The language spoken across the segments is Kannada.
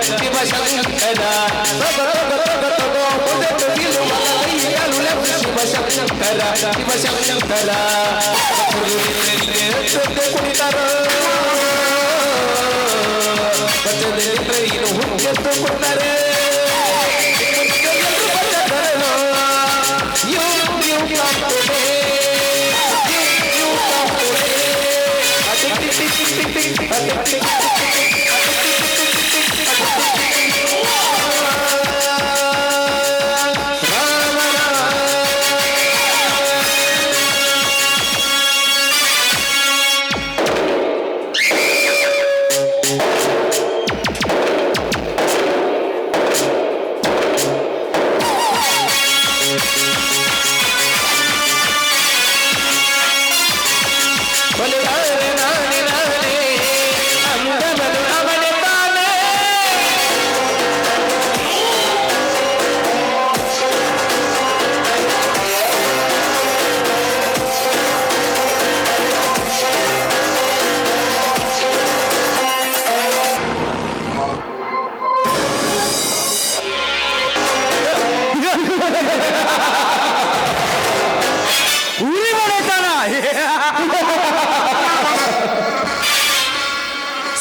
ಶಿವಶಂಕರ ಶಿವಶಂಕರ ಶಿವಶಂಕರ ಕುಣಿತಾರ ಇನ್ನು ಹುಚ್ಚೆತ್ತು ಕೊಡ್ತಾರೆ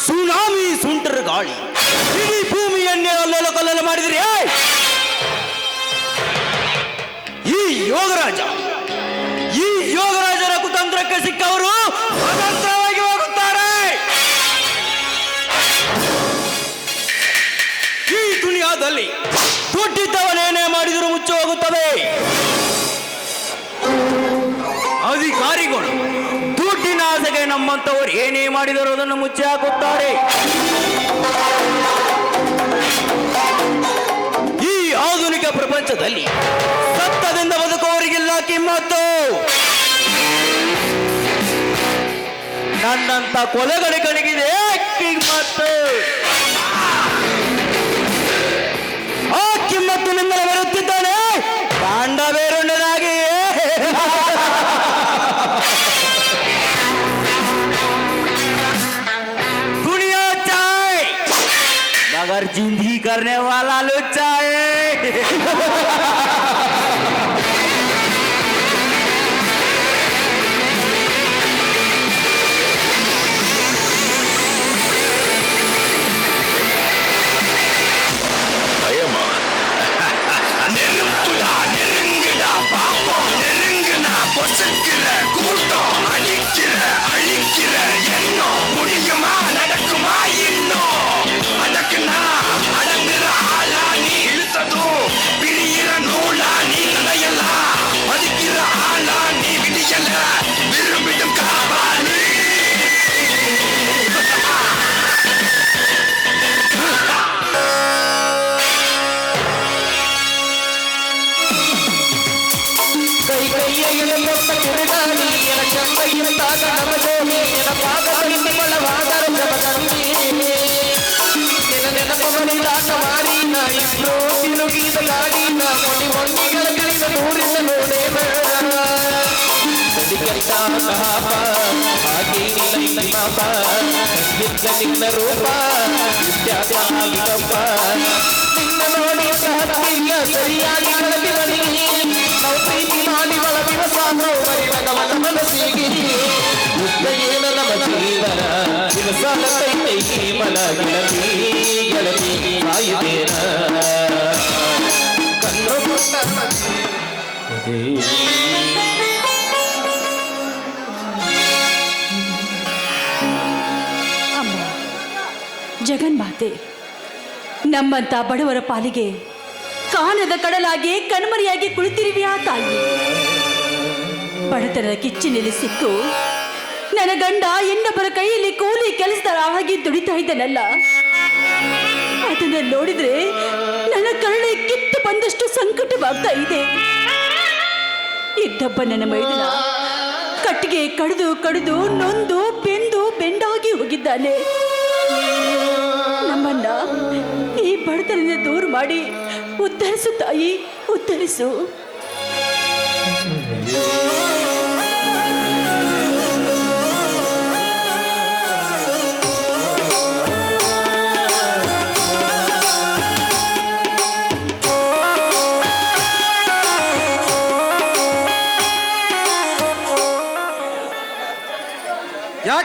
ಸುನಾಮಿ ಸುಂಟರ ಗಾಳಿ ಇಡೀ ಭೂಮಿಯನ್ನೇ ಅಲ್ಲೋಲ ಕಲ್ಲೋಲ ಮಾಡಿದ್ರಿ. ಈ ಯೋಗರಾಜರ ಕುತಂತ್ರಕ್ಕೆ ಸಿಕ್ಕವರು ಸ್ವತಂತ್ರವಾಗಿ ಹೋಗುತ್ತಾರೆ. ಈ ದುನಿಯಾದಲ್ಲಿ ದುಡ್ಡಿದ್ದವನೇನೇ ಮಾಡಿದರೂ ಮುಚ್ಚಿ ಹೋಗುತ್ತದೆ. ಅಧಿಕಾರಿಗಳು ದುಡ್ಡಿನ ಆಸೆಗೆ ನಮ್ಮಂತವರು ಏನೇ ಮಾಡಿದರೂ ಅದನ್ನು ಮುಚ್ಚಿ ಹಾಕುತ್ತಾರೆ. ಈ ಆಧುನಿಕ ಪ್ರಪಂಚದಲ್ಲಿ ಸತ್ತದಿಂದ ಬದುಕುವವರಿಗಿಲ್ಲ ಕಿಮ್ಮತ್ತು. ನನ್ನಂತ ಕೊಲೆಗಳಿಗನಿಗಿದೆ ಕಿಮ್ಮತ್ತು. ಆ ಕಿಮ್ಮತ್ತಿನಿಂದಲೇ ಬರುತ್ತಿದ್ದಾನೆ ಕಾಂಡ ಬೇರುಂಡನಾಗಿ. मगर जिंदगी करने वाला लुच्चा है. ನಿನ್ನ ರೂಪ ನಿನ್ನ ನೋಡಿ ಸರಿಯಾಗಿ ನಾವು ಪ್ರೀತಿ ಮಾಡಿ ಒಳ ದಿವಸ ಮರಿವಗವನ ಮನಸ್ಸಿಗೆ ಏನ ನಮ್ಮ ಜೀವನ ದಿವಸೈತೆ ಮನ ಗೆಳತಿ ಗೆಳತಿ ಕಾಯುತ್ತೇನ ಕಣ್ಣು ಜಗನ್ಮಾತೆ ನಮ್ಮಂತ ಬಡವರ ಪಾಲಿಗೆ ಕಾನದ ಕಡಲಾಗಿ ಕಣ್ಮರಿಯಾಗಿ ಕುಳಿತಿರುವಿಯಾ ತಾಯಿ. ಬಡತನದ ಕಿಚ್ಚಿನಲ್ಲಿ ಸಿಕ್ಕು ನನ್ನ ಗಂಡ ಇನ್ನೊಬ್ಬರ ಕೈಯಲ್ಲಿ ಕೂಲಿ ಕೆಲಸದ ಆಗಿ ದುಡಿತಾ ಇದ್ದನಲ್ಲ, ಅದನ್ನ ನೋಡಿದ್ರೆ ನನ್ನ ಕರುಣೆ ಕಿತ್ತು ಬಂದಷ್ಟು ಸಂಕಟವಾಗ್ತಾ ಇದೆ. ಇದ್ದಬ್ಬ ನನ್ನ ಮೈದನ ಕಟ್ಟಿಗೆ ಕಡಿದು ಕಡಿದು ನೊಂದು ಬೆಂಡಾಗಿ ಹೋಗಿದ್ದಾನೆ. ನಮ್ಮನ್ನ ಈ ಬಡತನದಿಂದ ದೂರ ಮಾಡಿ ಉದ್ಧರಿಸು ತಾಯಿ, ಉದ್ಧರಿಸು.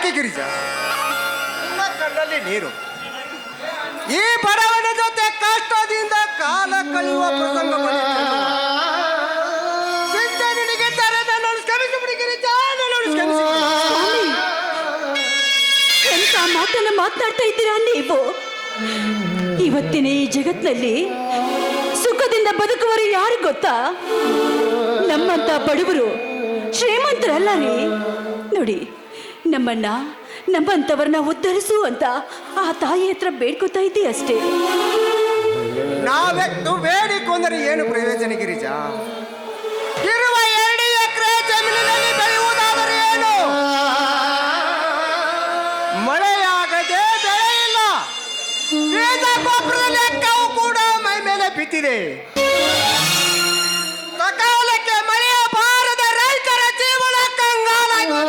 ಯಾಕೆ ಗಿರಿಜ ನಿಮ್ಮ ಕಣ್ಣಲ್ಲಿ ನೀರು? ಈ ಬಡವನ ಜೊತೆ ಕಷ್ಟದಿಂದ ಕಾಲ ಕಳೆಯುವ ಪ್ರಸಂಗ ಬಂದಿತು. ಚಿಂತೆ ನಿನಗೆ ತರ ನನ್ನನ್ನು ಕ್ಷಮಿಸಿಬಿಡಿ ಗಿರಿಜ, ನನ್ನನ್ನು ಕ್ಷಮಿಸಿಬಿಡಿ. ಎಂತ ಮಾತನ್ನ ಮಾತನಾಡ್ತಾ ಇದ್ದೀರಾ ನೀವು? ಇವತ್ತಿನ ಈ ಜಗತ್ತಿನಲ್ಲಿ ಸುಖದಿಂದ ಬದುಕುವರು ಯಾರು ಗೊತ್ತಾ? ನಮ್ಮಂತ ಬಡವರು, ಶ್ರೀಮಂತರಲ್ಲ ರೀ. ನೋಡಿ, ನಮ್ಮಂತವರನ್ನ ಉದ್ಧರಿಸು ಅಂತ ಆ ತಾಯಿ ಹತ್ರ ಬೇಡ್ಕೊತಾ ಇದ್ದೀ ಅಷ್ಟೇ. ನಾವೆತ್ತು ಬೇಡಿಕೊಂದರೆ ಏನು ಪ್ರಯೋಜನ ಗಿರಿಜ? ಇರುವ 2 ಎಕರೆ ಜಮೀನಿನಲ್ಲಿ ಬೆಳೆಯುವುದಾದರೆ ಏನು? ಮಳೆಯಾಗದೆ ಬೆಳೆ ಇಲ್ಲ. ಬೀಜ ಗೊಬ್ಬರದ ಲೆಕ್ಕವು ಕೂಡ ಮೈ ಮೇಲೆ ಬಿದ್ದಿದೆ. ಸಕಾಲಕ್ಕೆ ಮಳೆಯ ಬಾರದ ರೈತರ ಜೀವನ ಕಂಗಾಲಾಗಿ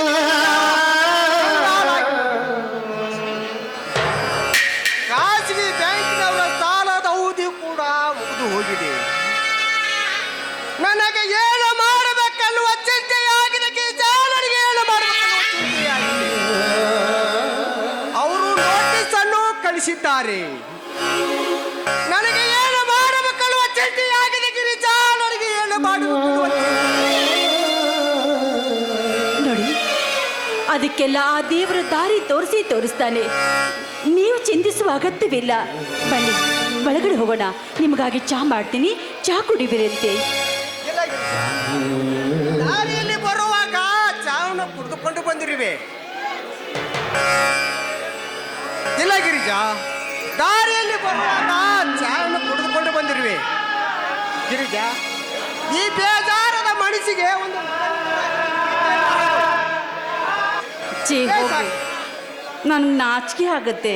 ಖಾಸಗಿ ಬ್ಯಾಂಕಿನವರ ಸಾಲದ ಅವಧಿ ಕೂಡ ಮುಗಿದು ಹೋಗಿದೆ. ನನಗೆ ಏನು ಮಾಡಬೇಕನ್ನುವ ಚಿಂತೆಯಾಗಿದೆ ಗಿರಿಜ, ನನಗೆ ಏನು ಮಾಡಬೇಕನ್ನುವ ಚಿಂತೆಯಾಗಿದೆ. ಅವರು ನೋಟಿಸ್ ಅನ್ನು ಕಳಿಸಿದ್ದಾರೆ. ನನಗೆ ಏನು ಮಾಡಬೇಕನ್ನುವ ಚಿಂತೆಯಾಗಿದೆ ಗಿರಿಜ, ನನಗೆ ಏನು ಮಾಡಬೇಕನ್ನುವ ನೋಡಿ, ಅದಕ್ಕೆಲ್ಲ ಆ ದೇವರ ದಾರಿ ತೋರಿಸ್ತಾನೆ. ನೀವು ಚಿಂತಿಸುವ ಅಗತ್ಯವಿಲ್ಲ. ಬನ್ನಿ, ಒಳಗಡೆ ಹೋಗೋಣ. ನಿಮಗಾಗಿ ಚಹಾ ಮಾಡ್ತೀನಿ, ಚಹಾ ಕುಡಿಬಿರಂತೆ. ಇಲ್ಲ ಗಿರಿಜ, ದಾರಿಯಲ್ಲಿ ಬರುವಾಗ ಚಹಾವನ್ನು ಕುಡಿದುಕೊಂಡು ಬಂದಿರುವೆ. ಇಲ್ಲ ಗಿರಿಜ, ದಾರಿಯಲ್ಲಿ ಬರುವಾಗ ಚಹಾವನ್ನು ಕುಡಿದುಕೊಂಡು ಬಂದಿರುವೆ. ಗಿರಿಜ, ಈ ಬೇಜಾರದ ಮನಸ್ಸಿಗೆ ಒಂದು ನನಗೆ ನಾಚಿಕೆ ಆಗತ್ತೆ.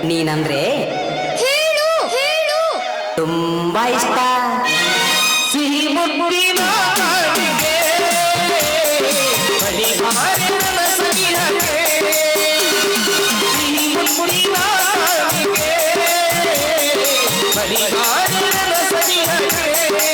ನೀನಂದ್ರೆ ಹೇಳು ಹೇಳು ತುಂಬಾ ಇಷ್ಟ. ಸಿಹಿ ಮುಟ್ಟಿನ ಮಾತಿಗೆ ಬಲಿಹಾರಿನ ಸವಿಯಗೆ, ಸಿಹಿ ಮುಟ್ಟಿನ ಮಾತಿಗೆ ಬಲಿಹಾರಿನ ಸವಿಯಗೆ.